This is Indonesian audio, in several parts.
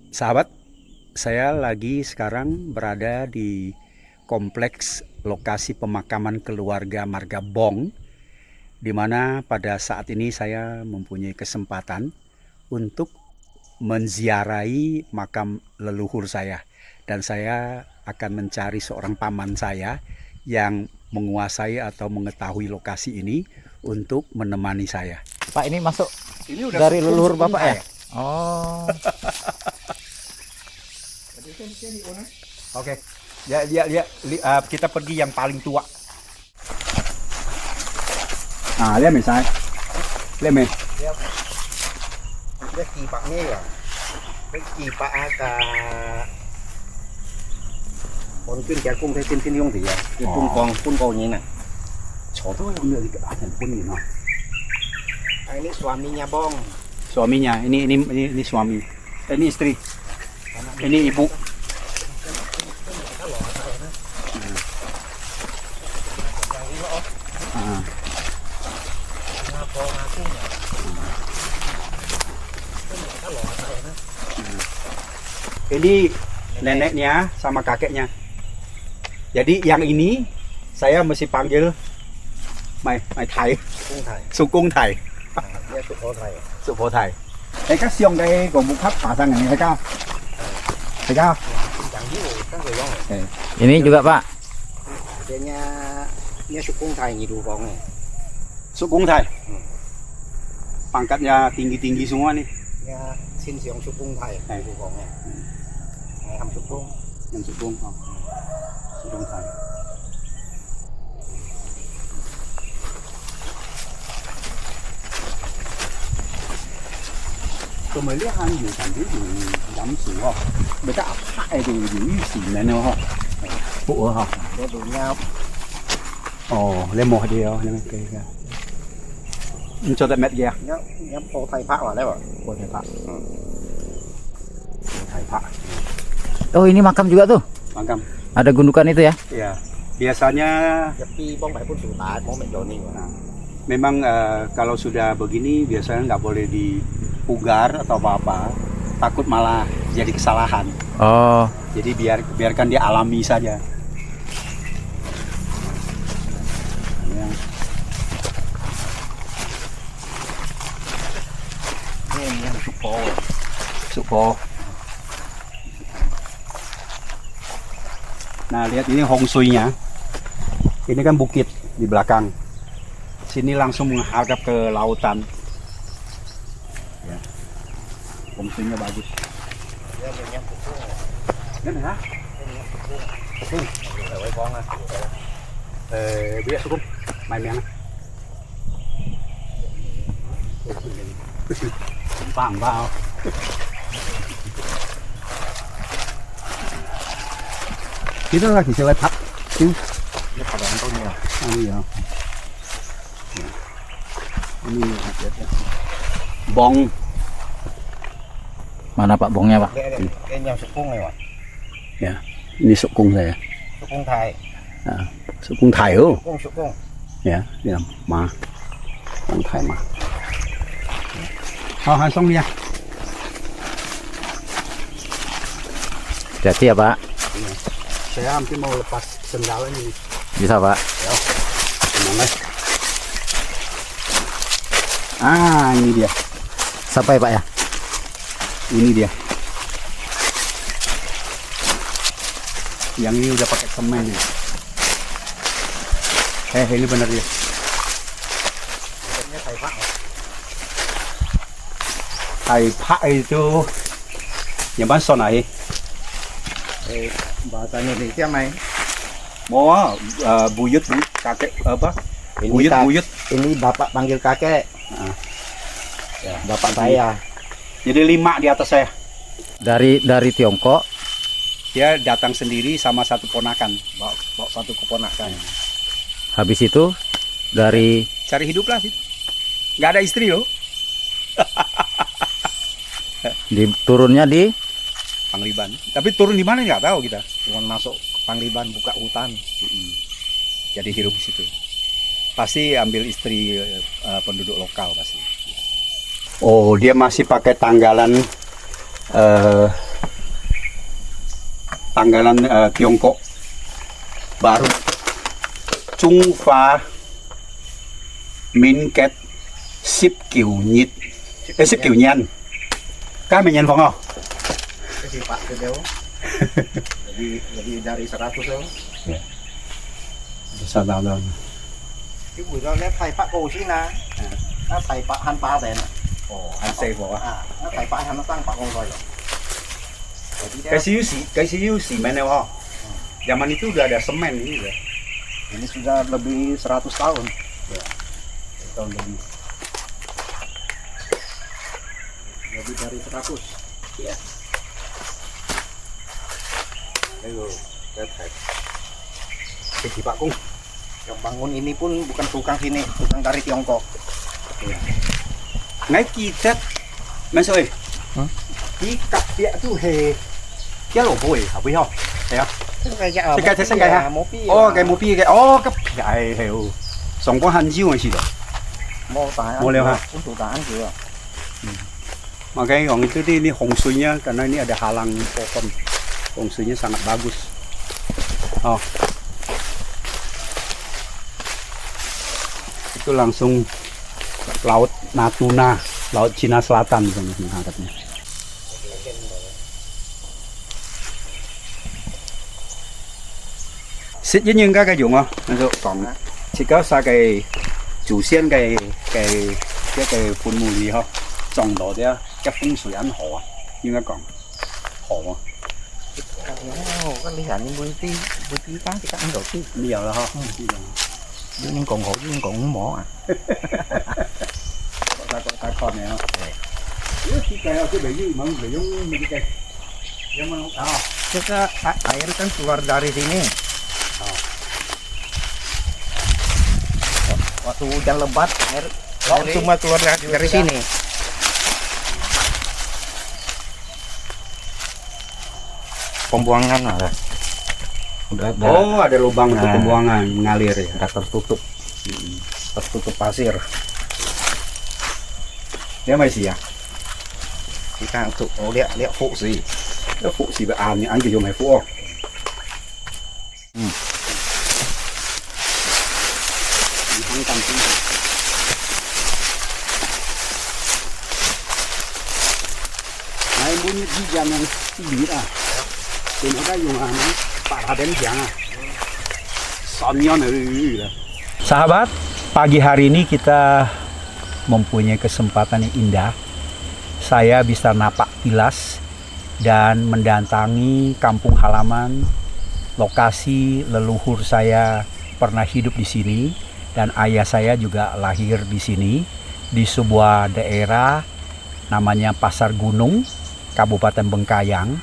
Sahabat, saya lagi sekarang berada di kompleks lokasi pemakaman keluarga Marga Bong, di mana pada saat ini saya mempunyai kesempatan untuk menziarahi makam leluhur saya. Dan saya akan mencari seorang paman saya yang menguasai atau mengetahui lokasi ini untuk menemani saya. Pak, ini masuk Ini udah dari sukun- leluhur sukun Bapak ya? saya. Oh, Oke, kita pergi yang paling tua. Ah, lihat misalnya, lihat mi. Cái kỳ bạc nghe à, cái kỳ bạc cả con chuyên gia cung thấy trên thiên dung thì cái phun con như này. Contoh yang dari keadaan pun ini. Ini suaminya Bong. Suaminya, ini suami, ini istri, ini ibu. Ah. Ini neneknya sama kakeknya. Jadi yang ini saya mesti panggil Mai Thai, Cung thầy, Sukung Thai, dia sụp hồ thầy. Supo Thai. Thầy các siêu đây của một khắp phá sang này thầy cao. Thầy cao. Chẳng biết rồi các người Bong này. ini juga Pak. Dia nya sụp cung thầy nhìn đủ Bong này. Sukung Thai. Pangkatnya tinggi-tinggi semua nih. Nya xin siong sụp cung thầy Thầy. đủ Bong này. Ngày hầm sụp cung. Yang Sukung. Oh. Sukung Thai. Tôi mới liếc ăn nhiều cảm thấy lắm sự ho. Người ta áp hại thì giữ xỉn này nữa ho. Bộ ho. Dia đủ nhau. Ồ, lên một điều lên cái kìa. Cho tận mét kìa. Nya hồ thầy phá vào đấy bảo. Bộ thầy Pak. Bộ thầy Pak. Oh, ini makam juga tuh. Makam. Ada gundukan itu ya? Iya. Biasanya Tapi Bong phải pun sụp tái Bong mình trốn đi. memang kalau sudah begini biasanya nggak boleh dipugar atau apa-apa. Takut malah jadi kesalahan. Oh, Jadi biarkan dia alami saja. Ya. Ini yang sụp hồ. Suko. Nah, lihat ini Hong Shui-nya. Ini kan bukit di belakang. Sini langsung menghadap ke lautan. Ya. Hong Shui-nya bagus. Dia nya sụp cung này. Ini ya. Ở với Bong à. Bây giờ Sukum, mày miếng. Vàng vào. Kita lagi selepat. Dia pada nonton ya. Ini ya. Ini Bong. mana Pak Bongnya Pak? Dia nya sụp cung này bảo. Ya, ini sukung saya. Sụp cung thầy. Sukung Thai. Sụp cung. Ya, ini ma. Sukung Thai ma. Oh, langsung dia. Hati-hati ya Pak. Saya hampir mau lepas sendal ini. Bisa Pak. Gimana? Ah, ini dia. Sampai Pak ya? Ini dia. Yang ini udah pakai semen nih. Ini bener dia. Dia thầy phá. Thầy Pak itu yang mana sonai? Bahasa Indonesia main. Mau buyut kakek apa? Buyut. Ini bapak panggil kakek. Ah. Ya, bapak saya. Jadi 5 di atas saya. Dari Tiongkok. Dia datang sendiri sama satu ponakan. Bawa satu keponakan. Habis itu dari Cari hidup lah sih. Nggak ada istri loh. turunnya di Pangliban. Tapi turun di mana nggak tahu kita. Cuman masuk ke Pangliban buka hutan. Jadi hidup di situ. Pasti ambil istri penduduk lokal pasti. Oh, dia masih pakai tanggalan tanggalan Tiongkok baru Chungfa Min Ket Sip Kiu Nyit Sip Kiu Nyan kan menyan phong không? Kasih Pak Dedeo. Jadi dari 100 đâu. Sao nào đâu Cái buổi đó lẽ thầy Pak cổ chi na. Nó thầy Pak Han Pa đèn. anh xây bộ Nó thầy Pak Han nó tăng Pak cổ rồi. Kasih you semen ya oh. Zaman itu udah ada semen ini ya. Ini sudah lebih 100 tahun. Tahun lebih. Lebih dari 100. Iya. Ayo, lihat. Jadi Pak Kung. Yang bangun ini pun bukan tukang sini, tukang dari Tiongkok. Ngay kita Mas ơi. Cái cặp địa tu hề cái lỗ bồi hả quý không? Thấy không? Cái cây ha. Ô cái một pi cái ô cái cái hiểu. Sống có hành chiêu hay gì đó. Mau leo ha. Untuk tahan juga. Makanya orang itu ini hongsuinya karena ini ada halang pohon. Hongsuinya sangat bagus. Oh. Itu langsung laut Natuna, laut Cina Selatan menghadapnya. Xích với những cái dụng không? Ví còn chỉ có sao cái chủ sen cái phun mù gì không? Trồng đó đấy cái phong水 ăn hồ應該講河啊。Cái lý hạnh như bữa tí cá thì các anh đầu tiên. Bây giờ là ho. Đứa những con hổ với những con mỏ à. Có con này không? Cái cây cái bể gì mà bể giống cái cây. Giống mà Kita air kan keluar dari sini. Waktu hujan lebat air semua keluar dari sini. Pembuangan ada. Udah oh ada lubang untuk pembuangan ngalir ya. Udah tertutup. Tertutup pasir. Dia masih ya. Kita untuk lihat phụ gì. Cái phụ gì vậy anh chỉ dùng hay phụ không? Không cần chứ. Này muốn đi ra yang ini lah. Ini ada yang anu, para denjang ah. Sonyon lah. Sahabat, pagi hari ini kita mempunyai kesempatan yang indah. Saya bisa napak tilas dan mendatangi kampung halaman, lokasi leluhur saya pernah hidup di sini dan ayah saya juga lahir di sini di sebuah daerah namanya Pasar Gunung, Kabupaten Bengkayang,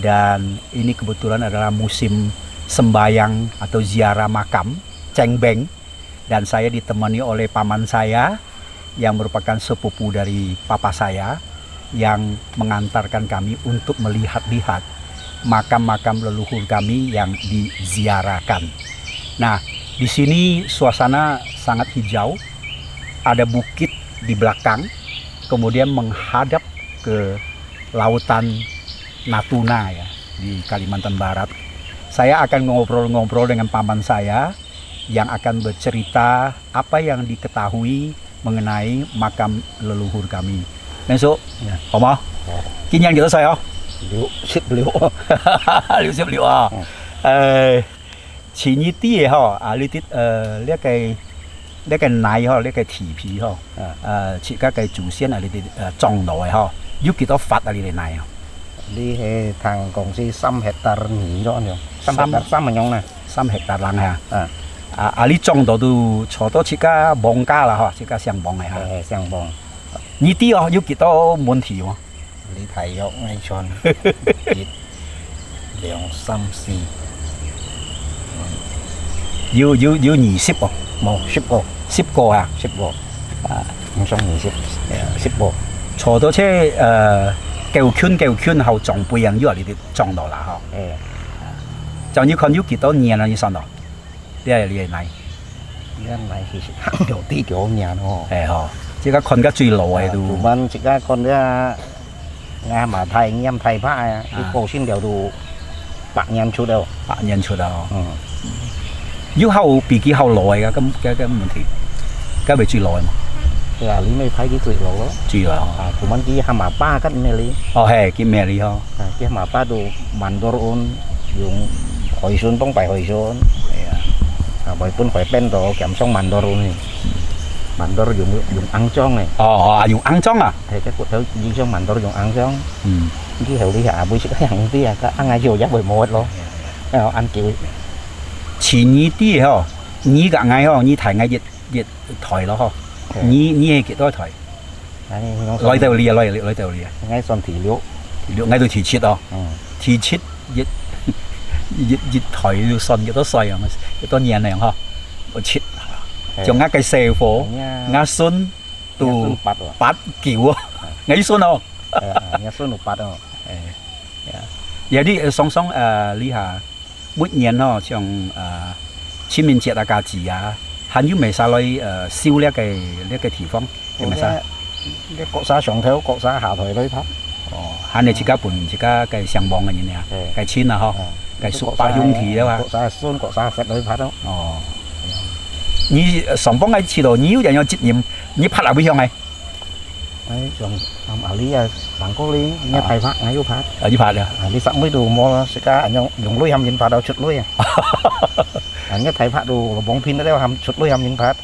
dan ini kebetulan adalah musim sembayang atau ziarah makam Cengbeng dan saya ditemani oleh paman saya yang merupakan sepupu dari papa saya yang mengantarkan kami untuk melihat-lihat makam-makam leluhur kami yang diziarahkan. Nah, di sini suasana sangat hijau, ada bukit di belakang, kemudian menghadap ke lautan Natuna ya di Kalimantan Barat. Saya akan ngobrol-ngobrol dengan paman saya yang akan bercerita apa yang diketahui mengenai makam leluhur kami. Masuk, hả không? Kinh nhanh cho tôi không? Liệu. Liệu xếp liệu à? Chỉ như tí hả? Lý tít cái này hả? Cái thỉ phí hả? Chỉ các cái chủ sen ở lý tít trồng nổi hả? Giúp kita phát ở lý này hả? Đi thằng còn si 3 hectare nghỉ đó nhỉ? 3 hectare 3 mà nhông này. 3 hectare lang hả? Lý trồng đó tu cho tôi chỉ cả bông cá là hả? Chỉ cả sang bông này hả? Sang bông. Như tí hả? Giúp kita muốn thỉ hả? Lý thầy đó ngay tròn. Liang xăm xì. Yêu 20哦，冇10個10個啊，10個，唔想10個。坐到車叫圈後撞背人，因為你哋撞到啦嗬。就要看要幾多年啦，你上到，呢係你係嚟。而家嚟其實有啲幾年咯。係嗬，即係看得最老喺度。Cuman jika kon dia ngah mà thầy nghiêm thầy phá cái cổ xin đều đủ Pak Nhan chút đâu. 8年出啊， Ừ. 要後比幾後耐㗎，咁問題，梗係最耐嘛， Là lý mày thấy cái tuổi lỗ đó. 最耐。 Của mình kia hàm pa cắt mày lý. 哦係，叫咩你呵？ Kia hàm pa đồ mandor on dùng hồi xuân bông bài hồi xuân. 係啊， Bởi pun khỏi pen đồ kèm xong mandor on này. Mandor dùng ăn chong này. 哦用骯髒啊， Thì cái cuộc thấu đi xong mandor dùng ăn chong. 嗯， Cái hiểu lý hạ bùi sức hàng tí à, ăn ngay chiều giác bởi một luôn. Ăn kiểu 前年啲呵，呢個嗌呵，呢台嗌熱台咯呵，呢係幾多台？ 來到你啊，來到你啊， ngay son thì liễu. 嗌到提切哦， Ừ. 提切熱台要信幾多歲啊？幾多年嚟呵？我切，仲嗌計社火，嗌信到 Xuân bát rồi. 8橋啊，嗌信哦。 Nghe xuân một bát rồi. 有啲爽爽呢下每年咯，像清明節啊、假期啊，還有未晒去燒呢個地方，係咪晒？ Cái cọ xa sòng theo cọ xa hạ thời đấy thấp. 哦，還你自家本自家嘅上網嘅嘢啊，計錢啊嗬，計數百用題啊嘛。 cọ xa xuân cọ xa phết đấy phát đó. 哦，你上幫喺次度，你要人有責任，你拍下會向係， Đấy sòng ở lý bằng có lý nghe thầy phát ngay vô phát. 要拍啊。 Lý sẵn mới đồ mua sẽ cả anh dùng lưới hầm nhìn phát đâu chụt lưới à. Nghe thầy phát đồ bóng pin đó hầm chụt lưới hầm nhìn phát.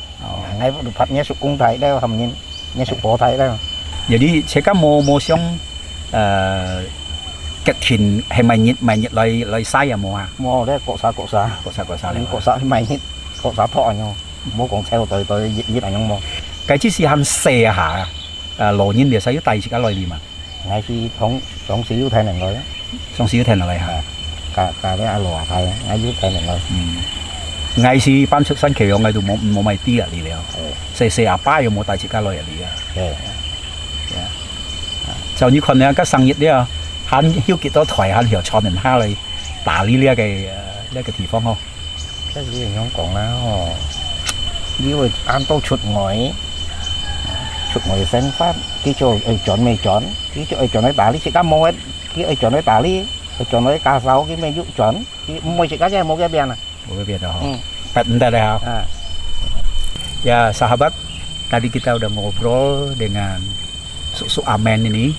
Ngay đồ phát nghe sụp cung thầy đeo hầm nhìn nghe sụp bò thầy đeo. 有啲車家冇想吉田係咪熱來曬啊冇啊？ Mua đấy cọ xa 嗰曬嚟。 cọ xa mày hít cọ xa thọ nhau. Mua còn theo tới giết anh nhau. 計之是肯射下羅nhiên就使咗第二次加來念啊， Ngay khi thống xíu thay này rồi. 上少聽落嚟嚇。 Cả cái ai lò thầy ngay dưới thay này rồi. 藝是搬出新奇，我藝度冇咪啲啊嚟了，四阿爸有冇第二次加來嚟啊？ Để 就你看呢個生意呢，肯要幾多台肯條創人蝦嚟打理呢個地方呵。 cái gì nhóm còn là như vậy ăn tô chuột ngồi sen phát cái chỗ chọn mày chọn cái chỗ chọn cái tả lý chỉ cá mô ấy cái chọn cái tả lý chọn cái cá sấu cái mày dụ chọn cái môi chỉ cá cái mô cái bèn à. Boleh beda. Entah dah. Ya sahabat, tadi kita udah ngobrol dengan Suk Amen ini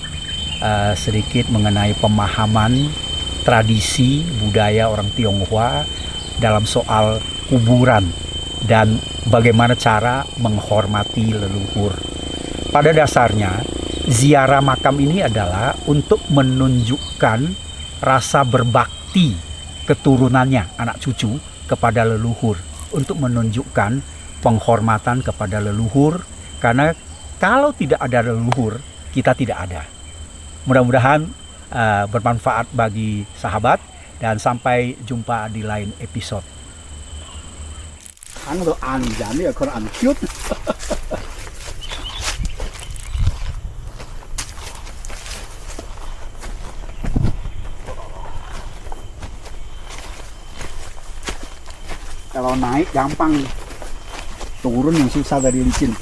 sedikit mengenai pemahaman tradisi budaya orang Tionghoa dalam soal kuburan dan bagaimana cara menghormati leluhur. Pada dasarnya, ziarah makam ini adalah untuk menunjukkan rasa berbakti keturunannya, anak cucu, kepada leluhur, untuk menunjukkan penghormatan kepada leluhur, karena kalau tidak ada leluhur, kita tidak ada. Mudah-mudahan bermanfaat bagi sahabat, dan sampai jumpa di lain episode. Ang do an jan ni ko an cute. Kalau naik gampang, turun yang susah dari licin.